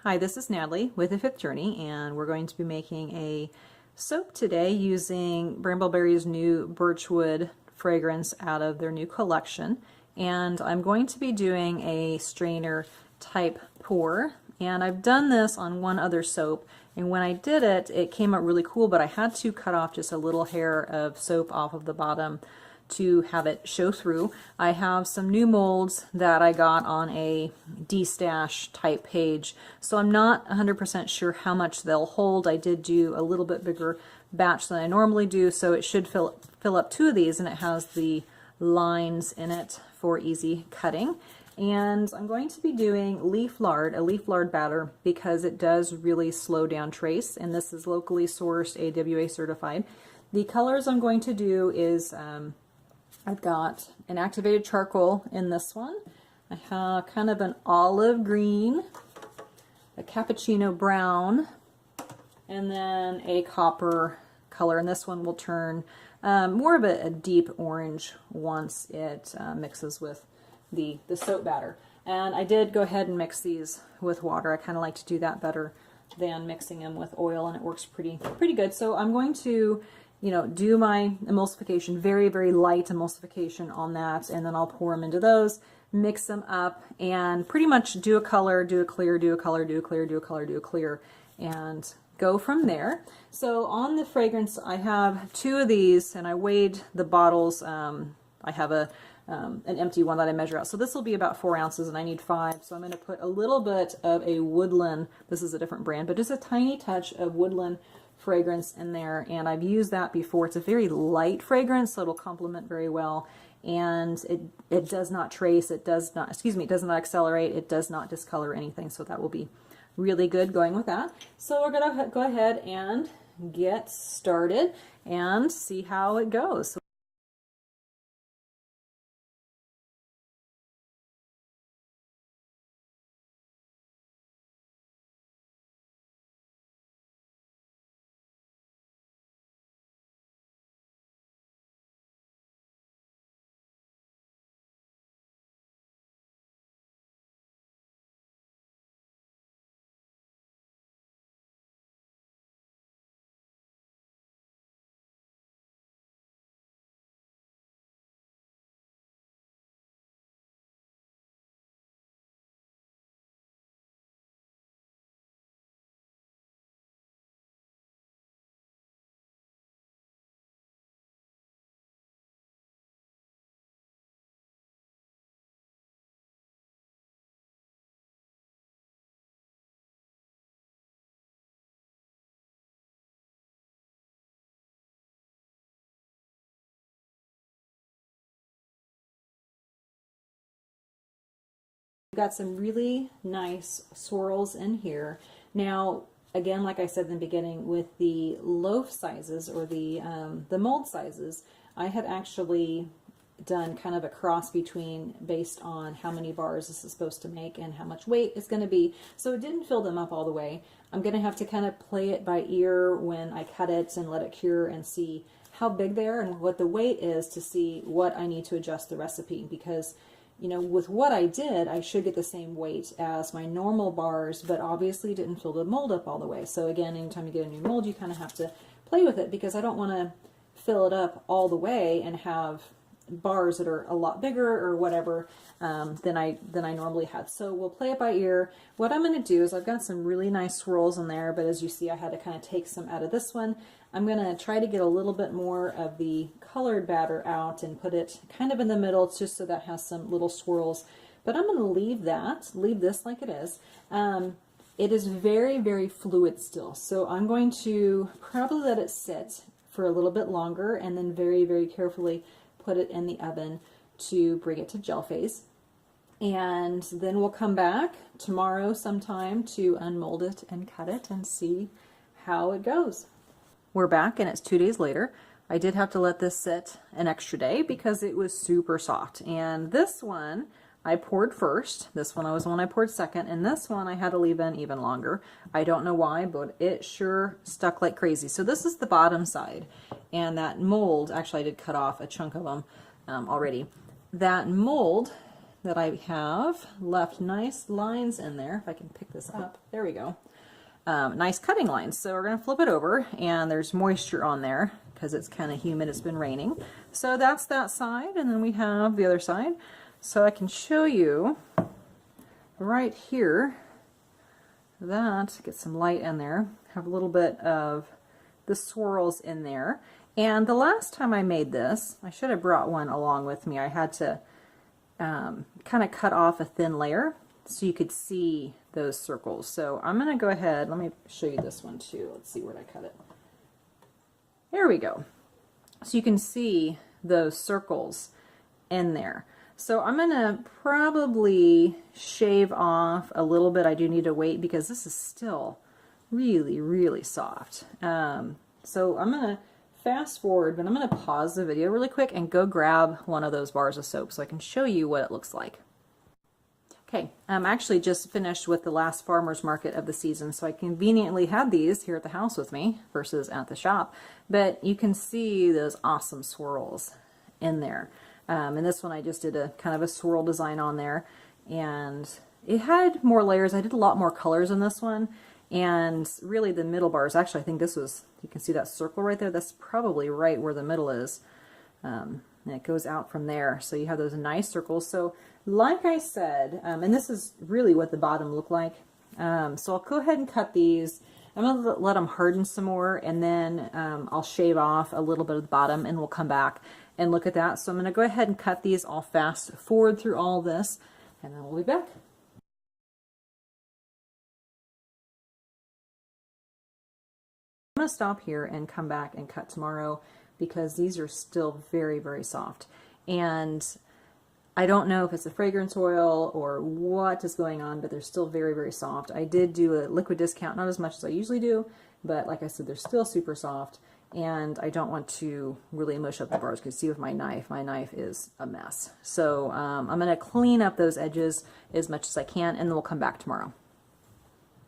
Hi, this is Natalie with The Fifth Journey, and we're going to be making a soap today using Brambleberry's new Birchwood fragrance out of their new collection. And I'm going to be doing a strainer type pour, and I've done this on one other soap, and when I did it, it came out really cool, but I had to cut off just a little hair of soap off of the bottom to have it show through. I have some new molds that I got on a D-stash type page, so I'm not 100% sure how much they'll hold. I did do a little bit bigger batch than I normally do, so it should fill up two of these, and it has the lines in it for easy cutting. And I'm going to be doing a leaf lard batter, because it does really slow down trace, and this is locally sourced, AWA certified. The colors I'm going to do is I've got an activated charcoal in this one. I have kind of an olive green, a cappuccino brown, and then a copper color. And this one will turn more of a deep orange once it mixes with the soap batter. And I did go ahead and mix these with water. I kind of like to do that better than mixing them with oil, and it works pretty good. So I'm going to do my emulsification, very light emulsification on that, and then I'll pour them into those, mix them up, and pretty much do a color, do a clear, do a color, do a clear, do a color, do a clear, and go from there. So on the fragrance, I have two of these, and I weighed the bottles. I have an empty one that I measure out. So this will be about 4 ounces, and I need 5. So I'm going to put a little bit of a woodland, this is a different brand, but just a tiny touch of woodland fragrance in there, and I've used that before. It's a very light fragrance, so it'll complement very well, and it does not trace, it does not accelerate, it does not discolor anything, so that will be really good going with that. So we're gonna go ahead and get started and see how it goes. Got some really nice swirls in here. Now, again, like I said in the beginning, with the loaf sizes or the mold sizes, I had actually done kind of a cross between based on how many bars this is supposed to make and how much weight it's going to be. So it didn't fill them up all the way. I'm going to have to kind of play it by ear when I cut it and let it cure and see how big they are and what the weight is to see what I need to adjust the recipe, because with what I did, I should get the same weight as my normal bars, but obviously didn't fill the mold up all the way. So again, anytime you get a new mold, you kind of have to play with it, because I don't want to fill it up all the way and have bars that are a lot bigger or whatever than I normally had. So we'll play it by ear. What I'm going to do is, I've got some really nice swirls in there, but as you see, I had to kind of take some out of this one. I'm going to try to get a little bit more of the colored batter out and put it kind of in the middle, just so that has some little swirls. But I'm going to leave this like it is. It is very fluid still, so I'm going to probably let it sit for a little bit longer, and then very carefully put it in the oven to bring it to gel phase. And then we'll come back tomorrow sometime to unmold it and cut it and see how it goes. We're back, and it's 2 days later. I did have to let this sit an extra day because it was super soft. And this one I poured first. This one was the one I poured second, and this one I had to leave in even longer. I don't know why, but it sure stuck like crazy. So this is the bottom side, and that mold, actually I did cut off a chunk of them already. That mold that I have left nice lines in there. If I can pick this up, there we go. Nice cutting lines. So we're going to flip it over, and there's moisture on there because it's kind of humid, it's been raining. So that's that side, and then we have the other side. So I can show you right here that, get some light in there, have a little bit of the swirls in there. And the last time I made this, I should have brought one along with me. I had to kind of cut off a thin layer so you could see those circles. So I'm going to go ahead, let me show you this one too. Let's see where I cut it. There we go. So you can see those circles in there. So I'm going to probably shave off a little bit. I do need to wait because this is still really, really soft. So I'm going to fast forward, but I'm going to pause the video really quick and go grab one of those bars of soap so I can show you what it looks like. Okay, I'm actually just finished with the last farmer's market of the season, so I conveniently had these here at the house with me versus at the shop. But you can see those awesome swirls in there. And this one I just did a kind of a swirl design on there, and it had more layers. I did a lot more colors in this one, and really the middle bars, actually I think this was, you can see that circle right there, that's probably right where the middle is. And it goes out from there, so you have those nice circles. So like I said, and this is really what the bottom looked like. So I'll go ahead and cut these. I'm going to let them harden some more, and then I'll shave off a little bit of the bottom, and we'll come back and look at that. So I'm going to go ahead and cut these. I'll fast forward through all this, and then we'll be back. I'm going to stop here and come back and cut tomorrow because these are still very, very soft. And I don't know if it's a fragrance oil or what is going on, but they're still very, very soft. I did do a liquid discount, not as much as I usually do, but like I said, they're still super soft. And I don't want to really mush up the bars, because see with my knife is a mess. So I'm going to clean up those edges as much as I can, and then we'll come back tomorrow.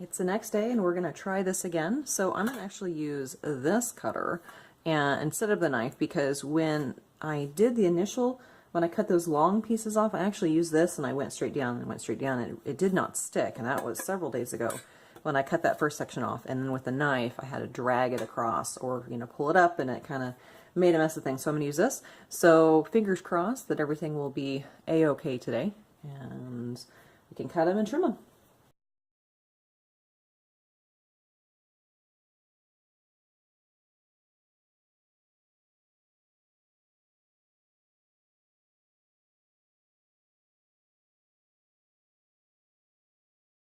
It's the next day, and we're going to try this again. So I'm going to actually use this cutter and instead of the knife, because when I did the initial, when I cut those long pieces off, I actually used this, and I went straight down and went straight down, and it did not stick, and that was several days ago when I cut that first section off. And then with the knife, I had to drag it across, or pull it up, and it kind of made a mess of things. So I'm going to use this. So fingers crossed that everything will be a-okay today, and we can cut them and trim them.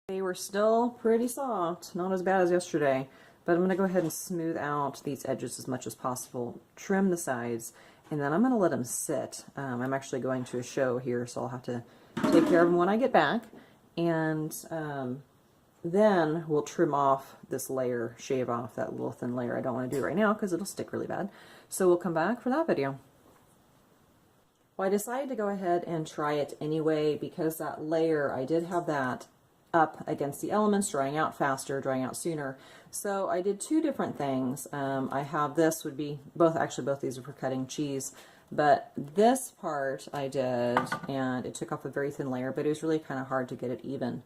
They were still pretty soft, not as bad as yesterday, but I'm going to go ahead and smooth out these edges as much as possible, trim the sides, and then I'm going to let them sit. I'm actually going to a show here, so I'll have to take care of them when I get back, and then we'll trim off this layer, shave off that little thin layer. I don't want to do it right now because it'll stick really bad, so we'll come back for that video. Well, I decided to go ahead and try it anyway because that layer, I did have that up against the elements, drying out faster, drying out sooner. So I did two different things. I have this would be both these are for cutting cheese, but this part I did, and it took off a very thin layer, but it was really kind of hard to get it even.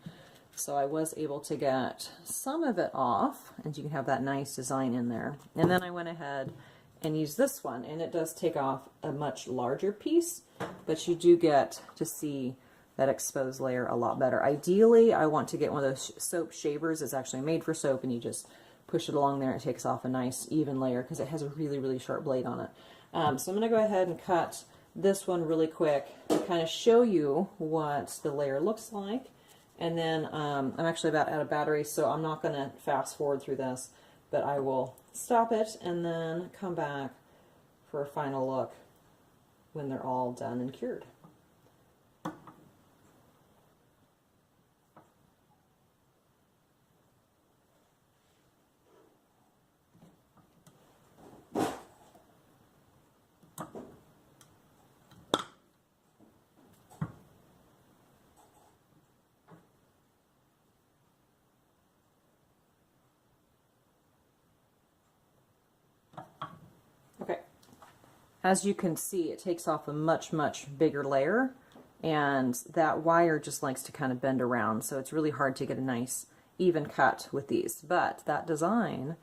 So I was able to get some of it off, and you can have that nice design in there. And then I went ahead and used this one, and it does take off a much larger piece, but you do get to see that exposed layer a lot better. Ideally, I want to get one of those soap shavers. It's actually made for soap, and you just push it along there. It takes off a nice even layer because it has a really, really sharp blade on it. So I'm going to go ahead and cut this one really quick to kind of show you what the layer looks like. And then I'm actually about out of battery, so I'm not going to fast forward through this, but I will stop it and then come back for a final look when they're all done and cured. Okay, as you can see, it takes off a much, much bigger layer and that wire just likes to kind of bend around, so it's really hard to get a nice even cut with these. But that design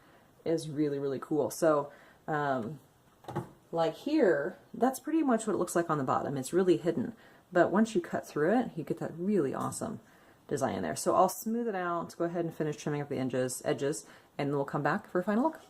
is really, really cool. So like here, that's pretty much what it looks like on the bottom. It's really hidden, but once you cut through it, you get that really awesome design there. So I'll smooth it out, go ahead and finish trimming up the edges, and then we'll come back for a final look.